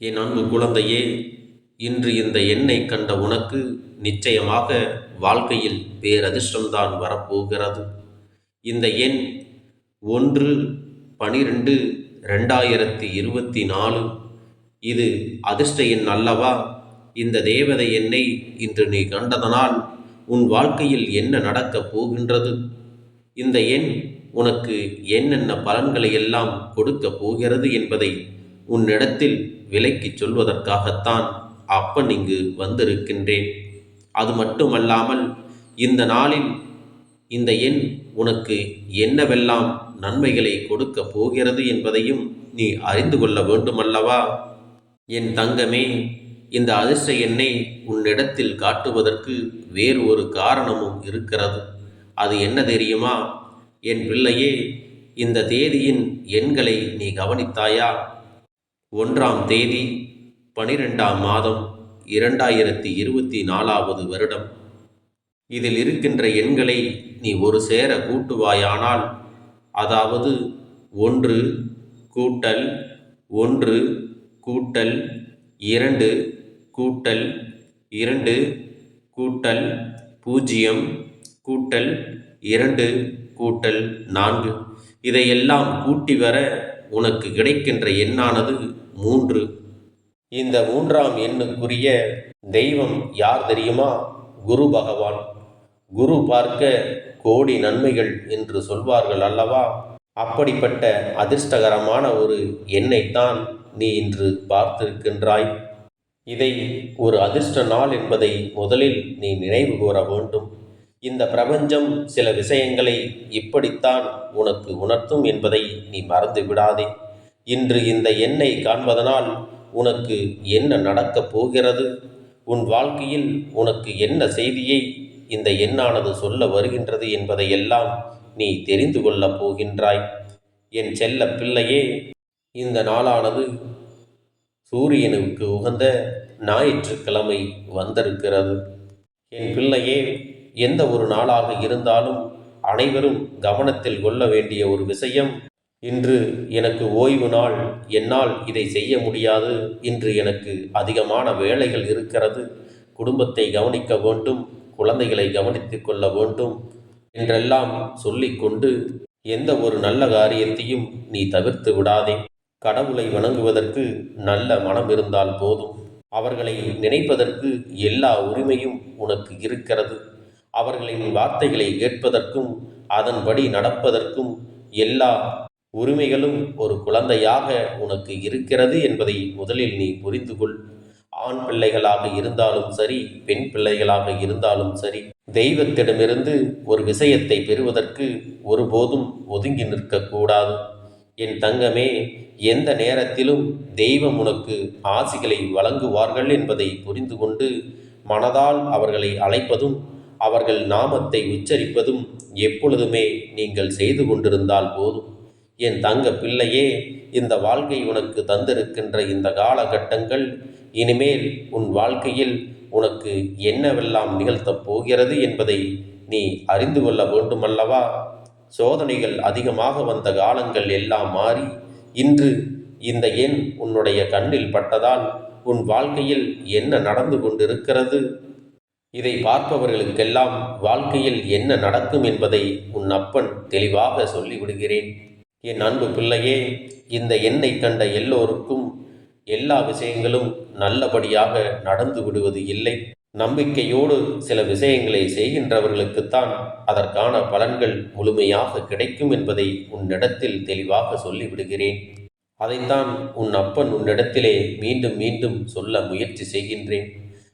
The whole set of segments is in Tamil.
என் அன்பு குழந்தையே, இன்று இந்த எண்ணை கண்ட உனக்கு நிச்சயமாக வாழ்க்கையில் பேரதிர்ஷ்டம்தான் வரப்போகிறது. இந்த எண் 1/12/2024. இது அதிர்ஷ்ட எண் அல்லவா? இந்த தேவதை எண்ணை இன்று நீ கண்டதனால் உன் வாழ்க்கையில் என்ன நடக்கப் போகின்றது? இந்த எண் உனக்கு என்னென்ன பலன்களை எல்லாம் கொடுக்கப் போகிறது என்பதை உன்னிடத்தில் விலைக்குச் சொல்வதற்காகத்தான் அப்பன் இங்கு வந்திருக்கின்றேன். அது மட்டுமல்லாமல் இந்த நாளில் இந்த எண் உனக்கு என்னவெல்லாம் நன்மைகளை கொடுக்கப் போகிறது என்பதையும் நீ அறிந்து கொள்ள வேண்டுமல்லவா? என் தங்கமே, இந்த அதிர்ஷ்ட எண்ணை உன்னிடத்தில் காட்டுவதற்கு வேறு ஒரு காரணமும் இருக்கிறது. அது என்ன தெரியுமா? என் பிள்ளையே, இந்த தேதியின் எண்களை நீ கவனித்தாயா? 1ஆம் தேதி 12ஆம் மாதம் 2024வது வருடம். இதில் இருக்கின்ற எண்களை நீ ஒரு சேர கூட்டுவாயானால், அதாவது 1 கூட்டல் 1 கூட்டல் 2 கூட்டல் 2 கூட்டல் 0 கூட்டல் 2 கூட்டல் 4, இதையெல்லாம் கூட்டி வர உனக்கு கிடைக்கின்ற எண்ணானது 3. இந்த 3ஆம் எண்ணுக்குரிய தெய்வம் யார் தெரியுமா? குரு பகவான். குரு பார்க்க கோடி நன்மைகள் என்று சொல்வார்கள் அல்லவா? அப்படிப்பட்ட அதிர்ஷ்டகரமான ஒரு எண்ணைத்தான் நீ இன்று பார்த்திருக்கின்றாய். இதை ஒரு அதிர்ஷ்ட நாள் என்பதை முதலில் நீ நினைவு கூற வேண்டும். இந்த பிரபஞ்சம் சில விஷயங்களை இப்படித்தான் உனக்கு உணர்த்தும் என்பதை நீ மறந்து விடாதே. இன்று இந்த எண்ணை காண்பதனால் உனக்கு என்ன நடக்கப் போகிறது, உன் வாழ்க்கையில் உனக்கு என்ன செய்தியை இந்த எண்ணானது சொல்ல வருகின்றது என்பதையெல்லாம் நீ தெரிந்து கொள்ளப் போகின்றாய். என் செல்ல பிள்ளையே, இந்த நாளானது சூரியனுக்கு உகந்த ஞாயிற்றுக்கிழமை வந்திருக்கிறது. என் பிள்ளையே, எந்த ஒரு நாளாக இருந்தாலும் அனைவரும் கவனத்தில் கொள்ள வேண்டிய ஒரு விஷயம், இன்று எனக்கு ஓய்வு நாள், என்னால் இதை செய்ய முடியாது, இன்று எனக்கு அதிகமான வேலைகள் இருக்கிறது, குடும்பத்தை கவனிக்க வேண்டும், குழந்தைகளை கவனித்து கொள்ள வேண்டும் என்றெல்லாம் சொல்லிக்கொண்டு எந்த ஒரு நல்ல காரியத்தையும் நீ தவிர்த்து விடாதே. கடவுளை வணங்குவதற்கு நல்ல மனம் இருந்தால் போதும். அவர்களை நினைப்பதற்கு எல்லா உரிமையும் உனக்கு இருக்கிறது. அவர்களின் வார்த்தைகளை கேட்பதற்கும் அதன்படி நடப்பதற்கும் எல்லா உரிமைகளும் ஒரு குழந்தையாக உனக்கு இருக்கிறது என்பதை முதலில் நீ புரிந்து கொள். ஆண் பிள்ளைகளாக இருந்தாலும் சரி, பெண் பிள்ளைகளாக இருந்தாலும் சரி, தெய்வத்திடமிருந்து ஒரு விஷயத்தை பெறுவதற்கு ஒருபோதும் ஒதுங்கி நிற்கக்கூடாது. என் தங்கமே, எந்த நேரத்திலும் தெய்வம் உனக்கு ஆசிகளை வழங்குவார்கள் என்பதை புரிந்து கொண்டு மனதால் அவர்களை அழைப்பதும் அவர்கள் நாமத்தை உச்சரிப்பதும் எப்பொழுதுமே நீங்கள் செய்து கொண்டிருந்தால் போதும். என் தங்க பிள்ளையே, இந்த வாழ்க்கை உனக்கு தந்திருக்கின்ற இந்த காலகட்டங்கள் இனிமேல் உன் வாழ்க்கையில் உனக்கு என்னவெல்லாம் நிகழ்த்தப் போகிறது என்பதை நீ அறிந்து கொள்ள வேண்டுமல்லவா? சோதனைகள் அதிகமாக வந்த காலங்கள் எல்லாம் மாறி இன்று இந்த எண் உன்னுடைய கண்ணில் பட்டதால் உன் வாழ்க்கையில் என்ன நடந்து கொண்டிருக்கிறது, இதை பார்ப்பவர்களுக்கெல்லாம் வாழ்க்கையில் என்ன நடக்கும் என்பதை உன் அப்பன் தெளிவாக சொல்லிவிடுகிறேன். என் அன்பு பிள்ளையே, இந்த எண்ணை கண்ட எல்லோருக்கும் எல்லா விஷயங்களும் நல்லபடியாக நடந்து விடுவது இல்லை. நம்பிக்கையோடு சில விஷயங்களை செய்கின்றவர்களுக்குத்தான் அதற்கான பலன்கள் முழுமையாக கிடைக்கும் என்பதை உன்னிடத்தில் தெளிவாக சொல்லிவிடுகிறேன். அதைத்தான் உன் அப்பன் உன்னிடத்திலே மீண்டும் மீண்டும் சொல்ல முயற்சி செய்கின்றேன்.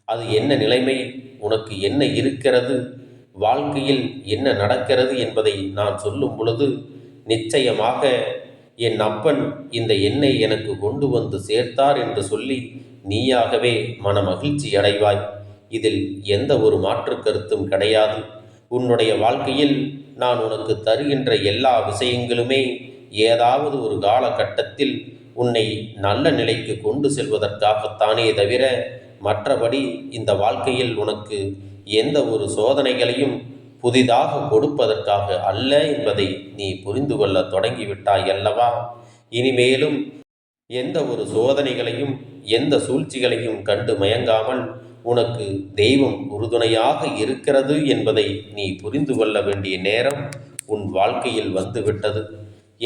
அது என்ன நிலைமை, உனக்கு என்ன இருக்கிறது, வாழ்க்கையில் என்ன நடக்கிறது என்பதை நான் சொல்லும் பொழுது நிச்சயமாக என் அப்பன் இந்த எண்ணை எனக்கு கொண்டு வந்து சேர்த்தார் என்று சொல்லி நீயாகவே மன மகிழ்ச்சி அடைவாய். இதில் எந்த ஒரு மாற்று கருத்தும் கிடையாது. உன்னுடைய வாழ்க்கையில் நான் உனக்கு தருகின்ற எல்லா விஷயங்களுமே ஏதாவது ஒரு காலகட்டத்தில் உன்னை நல்ல நிலைக்கு கொண்டு செல்வதற்காகத்தானே தவிர மற்றபடி இந்த வாழ்க்கையில் உனக்கு எந்த ஒரு சோதனைகளையும் புதிதாக கொடுப்பதற்காக அல்ல என்பதை நீ புரிந்து கொள்ள தொடங்கிவிட்டாய் அல்லவா? இனிமேலும் எந்த ஒரு சோதனைகளையும் எந்த சூழ்ச்சிகளையும் கண்டு மயங்காமல் உனக்கு தெய்வம் உறுதுணையாக இருக்கிறது என்பதை நீ புரிந்து கொள்ள வேண்டிய நேரம் உன் வாழ்க்கையில் வந்துவிட்டது.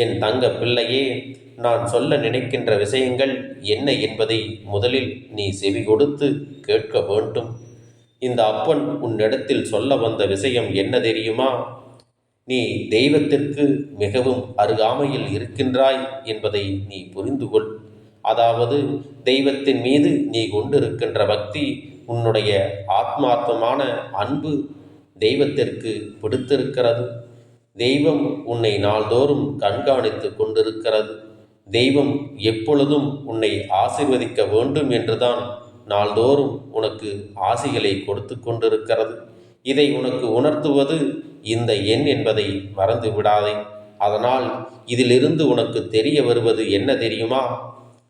என் தங்க பிள்ளையே, நான் சொல்ல நினைக்கின்ற விஷயங்கள் என்ன என்பதை முதலில் நீ செவி கொடுத்து கேட்க வேண்டும். இந்த அப்பன் உன்னிடத்தில் சொல்ல வந்த விஷயம் என்ன தெரியுமா? நீ தெய்வத்திற்கு மிகவும் அருகாமையில் இருக்கின்றாய் என்பதை நீ புரிந்து கொள். அதாவது தெய்வத்தின் மீது நீ கொண்டிருக்கின்ற பக்தி, உன்னுடைய ஆத்மார்த்தமான அன்பு தெய்வத்திற்கு பிடித்திருக்கிறது. தெய்வம் உன்னை நாள்தோறும் கண்காணித்து கொண்டிருக்கிறது. தெய்வம் எப்பொழுதும் உன்னை ஆசீர்வதிக்க வேண்டும் என்றுதான் நாள்தோறும் உனக்கு ஆசிகளை கொடுத்து கொண்டிருக்கிறது. இதை உனக்கு உணர்த்துவது இந்த எண் என்பதை மறந்து விடாதே. அதனால் இதிலிருந்து உனக்கு தெரிய வருவது என்ன தெரியுமா?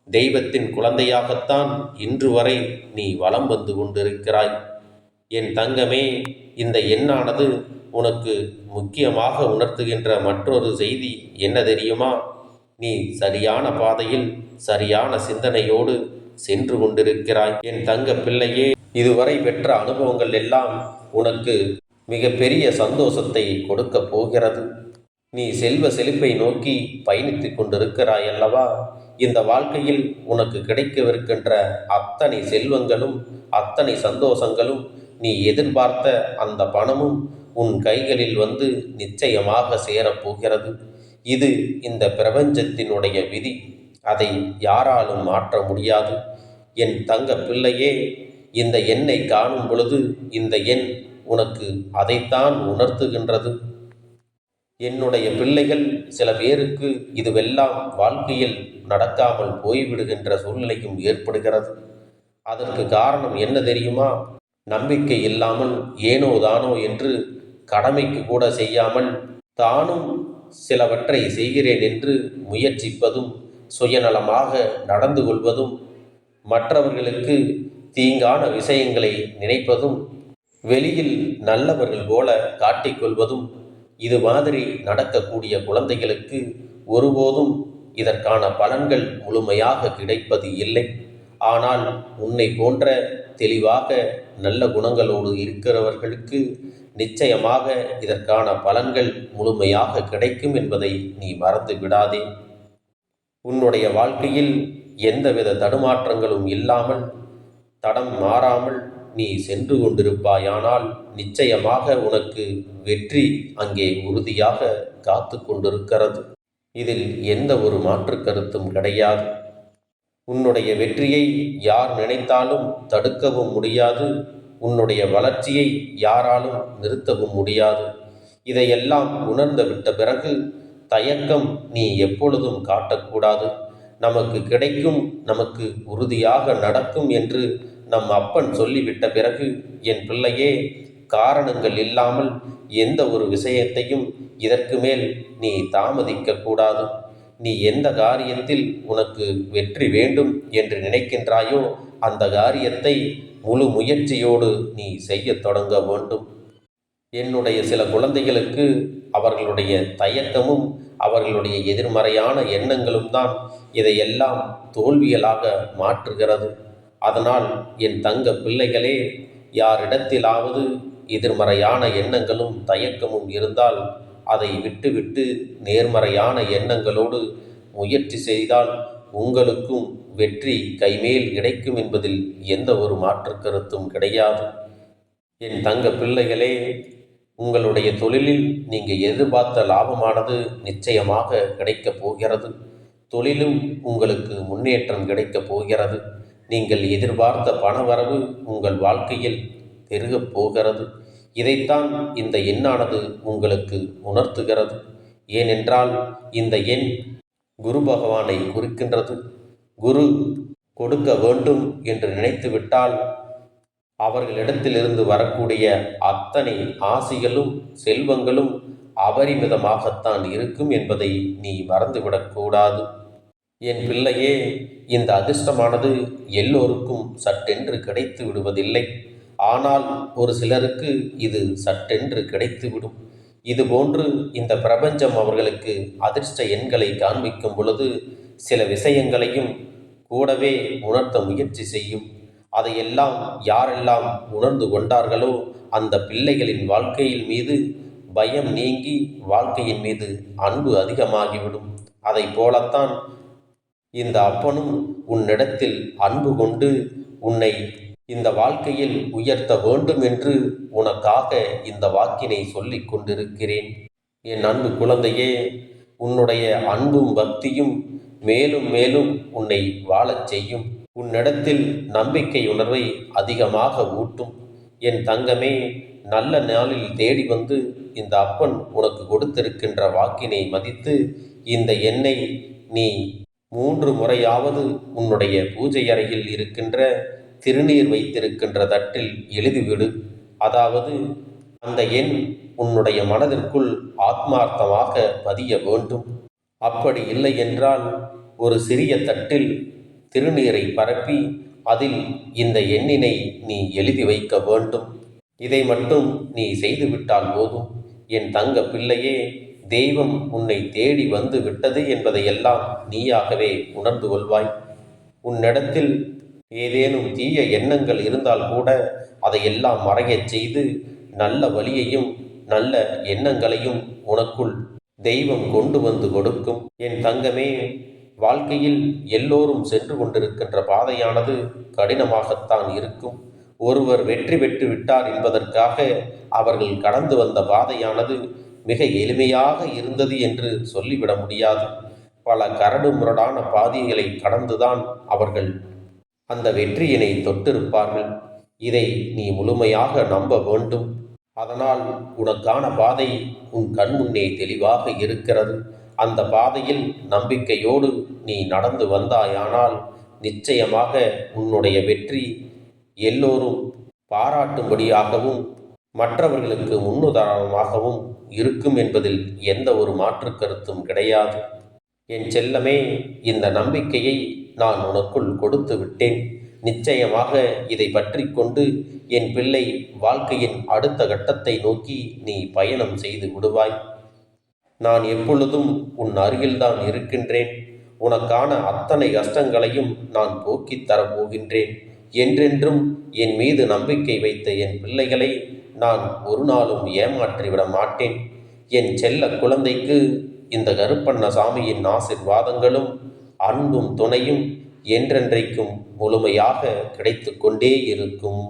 தெய்வத்தின் குழந்தையாகத்தான் இன்று வரை நீ வலம் வந்து கொண்டிருக்கிறாய். என் தங்கமே, இந்த எண்ணானது உனக்கு முக்கியமாக உணர்த்துகின்ற மற்றொரு செய்தி என்ன தெரியுமா? நீ சரியான பாதையில் சரியான சிந்தனையோடு சென்று கொண்டிருக்கிறாய். என் தங்க பிள்ளையே, இதுவரை பெற்ற அனுபவங்கள் எல்லாம் உனக்கு மிகப்பெரிய சந்தோஷத்தை கொடுக்க போகிறது. நீ செல்வ செழிப்பை நோக்கி பயணித்து கொண்டிருக்கிறாய் அல்லவா? இந்த வாழ்க்கையில் உனக்கு கிடைக்கவிருக்கின்ற அத்தனை செல்வங்களும் அத்தனை சந்தோஷங்களும், நீ எதிர்பார்த்த அந்த பணமும் உன் கைகளில் வந்து நிச்சயமாக சேரப்போகிறது. இது இந்த பிரபஞ்சத்தினுடைய விதி. அதை யாராலும் மாற்ற முடியாது. என் தங்க பிள்ளையே, இந்த எண்ணை காணும் பொழுது இந்த எண் உனக்கு அதைத்தான் உணர்த்துகின்றது. என்னுடைய பிள்ளைகள் சில பேருக்கு இதுவெல்லாம் வாழ்க்கையில் நடக்காமல் போய்விடுகின்ற சூழ்நிலையும் ஏற்படுகிறது. அதற்கு காரணம் என்ன தெரியுமா? நம்பிக்கை இல்லாமல் ஏனோ தானோ என்று கடமைக்கு கூட செய்யாமல் தானும் சிலவற்றை செய்கிறேன் என்று முயற்சிப்பதும், சுயநலமாக நடந்து கொள்வதும், மற்றவர்களுக்கு தீங்கான விஷயங்களை நினைப்பதும், வெளியில் நல்லவர்கள் போல காட்டிக்கொள்வதும், இது மாதிரி நடக்கக்கூடிய குழந்தைகளுக்கு ஒருபோதும் இதற்கான பலன்கள் முழுமையாக கிடைப்பது இல்லை. ஆனால் உன்னை போன்ற தெளிவாக நல்ல குணங்களோடு இருக்கிறவர்களுக்கு நிச்சயமாக இதற்கான பலன்கள் முழுமையாக கிடைக்கும் என்பதை நீ மறந்து விடாதே. உன்னுடைய வாழ்க்கையில் எந்தவித தடுமாற்றங்களும் இல்லாமல், தடம் மாறாமல் நீ சென்று கொண்டிருப்பாயானால் நிச்சயமாக உனக்கு வெற்றி அங்கே உறுதியாக காத்து கொண்டிருக்கிறது. இதில் எந்த ஒரு மாற்று கருத்தும் கிடையாது. உன்னுடைய வெற்றியை யார் நினைத்தாலும் தடுக்கவும் முடியாது. உன்னுடைய வளர்ச்சியை யாராலும் நிறுத்தவும் முடியாது. இதையெல்லாம் உணர்ந்து விட்ட பிறகு தயக்கம் நீ எப்பொழுதும் காட்டக்கூடாது. நமக்கு கிடைக்கும், நமக்கு உறுதியாக நடக்கும் என்று நம் அப்பன் சொல்லிவிட்ட பிறகு என் பிள்ளையே, காரணங்கள் இல்லாமல் எந்த ஒரு விஷயத்தையும் இதற்கு மேல் நீ தாமதிக்க கூடாது. நீ எந்த காரியத்தில் உனக்கு வெற்றி வேண்டும் என்று நினைக்கின்றாயோ அந்த காரியத்தை முழு முயற்சியோடு நீ செய்ய தொடங்க வேண்டும். என்னுடைய சில குழந்தைகளுக்கு அவர்களுடைய தயக்கமும் அவர்களுடைய எதிர்மறையான எண்ணங்களும் தான் இதையெல்லாம் தோல்வியலாக மாற்றுகிறது. அதனால் என் தங்க பிள்ளைகளே, யாரிடத்திலாவது எதிர்மறையான எண்ணங்களும் தயக்கமும் இருந்தால் அதை விட்டுவிட்டு நேர்மறையான எண்ணங்களோடு முயற்சி செய்தால் உங்களுக்கும் வெற்றி கைமேல் கிடைக்கும் என்பதில் எந்த ஒரு மாற்று கருத்தும் கிடையாது. என் தங்க பிள்ளைகளே, உங்களுடைய தொழிலில் நீங்கள் எதிர்பார்த்த லாபமானது நிச்சயமாக கிடைக்கப் போகிறது. தொழிலும் உங்களுக்கு முன்னேற்றம் கிடைக்கப் போகிறது. நீங்கள் எதிர்பார்த்த பணவரவு உங்கள் வாழ்க்கையில் பெருகப் போகிறது. இதைத்தான் இந்த எண்ணானது உங்களுக்கு உணர்த்துகிறது. ஏனென்றால் இந்த எண் குரு பகவானை குறிக்கின்றது. குரு கொடுக்க வேண்டும் என்று நினைத்துவிட்டால் அவர்களிடத்திலிருந்து வரக்கூடிய அத்தனை ஆசிகளும் செல்வங்களும் அபரிமிதமாகத்தான் இருக்கும் என்பதை நீ மறந்துவிடக்கூடாது. என் பிள்ளையே, இந்த அதிர்ஷ்டமானது எல்லோருக்கும் சட்டென்று கிடைத்து விடுவதில்லை. ஆனால் ஒரு சிலருக்கு இது சட்டென்று கிடைத்துவிடும். இதுபோன்று இந்த பிரபஞ்சம் அவர்களுக்கு அதிர்ஷ்ட எண்களை காண்பிக்கும் பொழுது சில விஷயங்களையும் கூடவே உணர்த்த முயற்சி செய்யும். அதையெல்லாம் யாரெல்லாம் உணர்ந்து கொண்டார்களோ அந்த பிள்ளைகளின் வாழ்க்கையின் மீது பயம் நீங்கி வாழ்க்கையின் மீது அன்பு அதிகமாகிவிடும். அதை போலத்தான் இந்த அப்பனும் உன்னிடத்தில் அன்பு கொண்டு உன்னை இந்த வாழ்க்கையில் உயர்த்த வேண்டும் என்று உனக்காக இந்த வாக்கினை சொல்லிக் கொண்டிருக்கிறேன். என் அன்பு குழந்தையே, உன்னுடைய அன்பும் பக்தியும் மேலும் மேலும் உன்னை வாழச் செய்யும். உன்னிடத்தில் நம்பிக்கை உணர்வை அதிகமாக ஊட்டும். என் தங்கமே, நல்ல நாளில் தேடி வந்து இந்த அப்பன் உனக்கு கொடுத்திருக்கின்ற வாக்கினை மதித்து இந்த எண்ணெய் நீ 3 முறையாவது உன்னுடைய பூஜை அறையில் இருக்கின்ற திருநீர் வைத்திருக்கின்ற தட்டில் எழுதிவிடு. அதாவது அந்த எண் உன்னுடைய மனதிற்குள் ஆத்மார்த்தமாக பதிய வேண்டும். அப்படி இல்லை என்றால் ஒரு சிறிய தட்டில் திருநீரை பரப்பி அதில் இந்த எண்ணினை நீ எழுதி வைக்க வேண்டும். இதை மட்டும் நீ செய்துவிட்டால் போதும். என் தங்க பிள்ளையே, தெய்வம் உன்னை தேடி வந்து விட்டது என்பதையெல்லாம் நீயாகவே உணர்ந்து கொள்வாய். உன்னிடத்தில் ஏதேனும் தீய எண்ணங்கள் இருந்தால் கூட அதையெல்லாம் மறையச் செய்து நல்ல வழியையும் நல்ல எண்ணங்களையும் உனக்குள் தெய்வம் கொண்டு வந்து கொடுக்கும். என் தங்கமே, வாழ்க்கையில் எல்லோரும் சென்று கொண்டிருக்கின்ற பாதையானது கடினமாகத்தான் இருக்கும். ஒருவர் வெற்றி பெற்று விட்டார் என்பதற்காக அவர்கள் கடந்து வந்த பாதையானது மிக எளிமையாக இருந்தது என்று சொல்லிவிட முடியாது. பல கரடு முரடான பாதைகளை கடந்துதான் அவர்கள் அந்த வெற்றியினை தொட்டிருப்பார்கள். இதை நீ முழுமையாக நம்ப வேண்டும். அதனால் உனக்கான பாதை உன் கண்முன்னே தெளிவாக இருக்கிறது. அந்த பாதையில் நம்பிக்கையோடு நீ நடந்து வந்தாயானால் நிச்சயமாக உன்னுடைய வெற்றி எல்லோரும் பாராட்டும்படியாகவும் மற்றவர்களுக்கு முன்னுதாரணமாகவும் இருக்கும் என்பதில் எந்த ஒரு மாற்று கருத்தும் கிடையாது. என் செல்லமே, இந்த நம்பிக்கையை நான் உனக்குள் கொடுத்து விட்டேன். நிச்சயமாக இதை பற்றி கொண்டு என் பிள்ளை வாழ்க்கையின் அடுத்த கட்டத்தை நோக்கி நீ பயணம் செய்து விடுவாய். நான் எப்பொழுதும் உன் அருகில்தான் இருக்கின்றேன். உனக்கான அத்தனை கஷ்டங்களையும் நான் போக்கித் தரப்போகின்றேன். என்றென்றும் என் மீது நம்பிக்கை வைத்த என் பிள்ளைகளை நான் ஒரு நாளும் ஏமாற்றிவிட மாட்டேன். என் செல்ல குழந்தைக்கு இந்த கருப்பண்ணசாமியின் ஆசீர்வாதங்களும் அன்பும் துணையும் என்றென்றைக்கும் முழுமையாக கிடைத்து கொண்டே இருக்கும்.